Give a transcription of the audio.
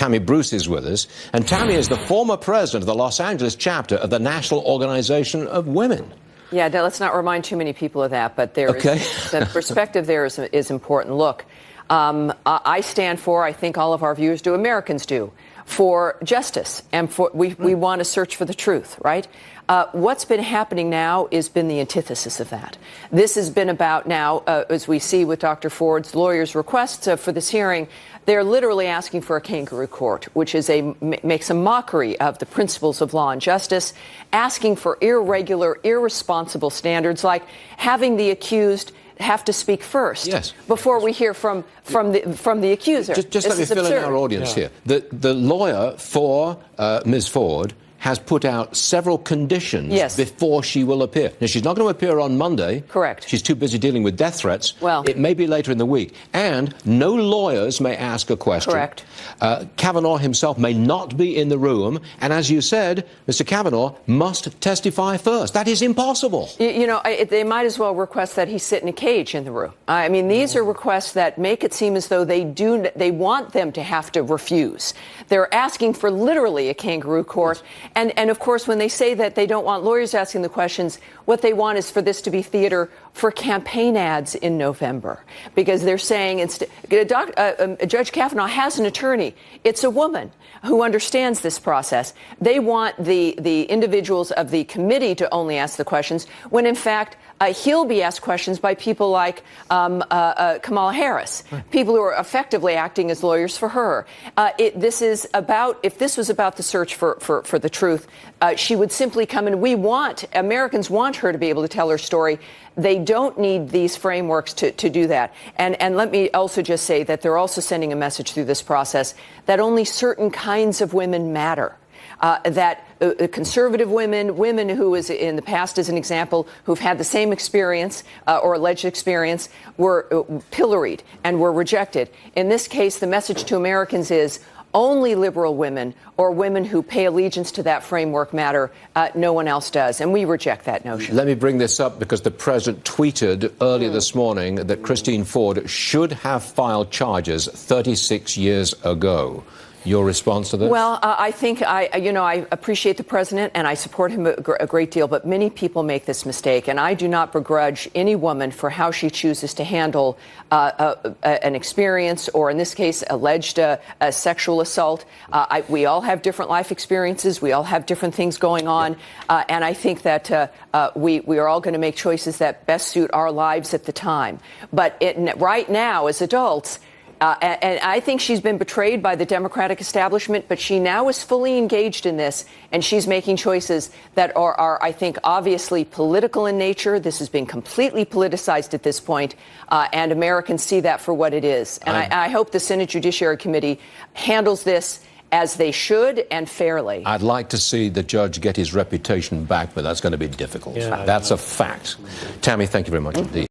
Tammy Bruce is with us. And Tammy is the former president of the Los Angeles chapter of the National Organization of Women. Yeah, let's not remind too many people of that, but the perspective there is important. Look, I stand for, I think all of our viewers do, Americans do, for justice, and we want to search for the truth, right? What's been happening now has been the antithesis of that. This has been about now, as we see with Dr. Ford's lawyers' requests for this hearing, they're literally asking for a kangaroo court, which is makes a mockery of the principles of law and justice, asking for irregular, irresponsible standards like having the accused have to speak first before we hear from the accuser. Just let me fill in our audience here. The lawyer for Ms. Ford has put out several conditions before she will appear. Now, she's not going to appear on Monday. Correct. She's too busy dealing with death threats. Well, it may be later in the week. And no lawyers may ask a question. Correct. Kavanaugh himself may not be in the room. And as you said, Mr. Kavanaugh must testify first. That is impossible. You know, they might as well request that he sit in a cage in the room. I mean, these are requests that make it seem as though they want them to have to refuse. They're asking for literally a kangaroo court. And of course, when they say that they don't want lawyers asking the questions, what they want is for this to be theater for campaign ads in November. Because they're saying Judge Kavanaugh has an attorney. It's a woman who understands this process. They want the individuals of the committee to only ask the questions, when in fact he'll be asked questions by people like Kamala Harris, people who are effectively acting as lawyers for her. If this was about the search for the truth, she would simply come in. Americans want her to be able to tell her story. They don't need these frameworks to do that. And let me also just say that they're also sending a message through this process that only certain kinds of women matter. That conservative women who is in the past, as an example, who've had the same experience or alleged experience, were pilloried and were rejected. In this case, the message to Americans is only liberal women or women who pay allegiance to that framework matter. No one else does. And we reject that notion. Let me bring this up because the president tweeted earlier this morning that Christine Ford should have filed charges 36 years ago. Your response to this? Well, I think I appreciate the president and I support him a great deal, but many people make this mistake, and I do not begrudge any woman for how she chooses to handle an experience, or in this case, alleged sexual assault. We all have different life experiences. We all have different things going on, and I think that we are all going to make choices that best suit our lives at the time. But right now, as adults, and I think she's been betrayed by the Democratic establishment, but she now is fully engaged in this, and she's making choices that are I think, obviously political in nature. This has been completely politicized at this point, and Americans see that for what it is. And I hope the Senate Judiciary Committee handles this as they should and fairly. I'd like to see the judge get his reputation back, but that's going to be difficult. That's a fact. Tammy, thank you very much indeed.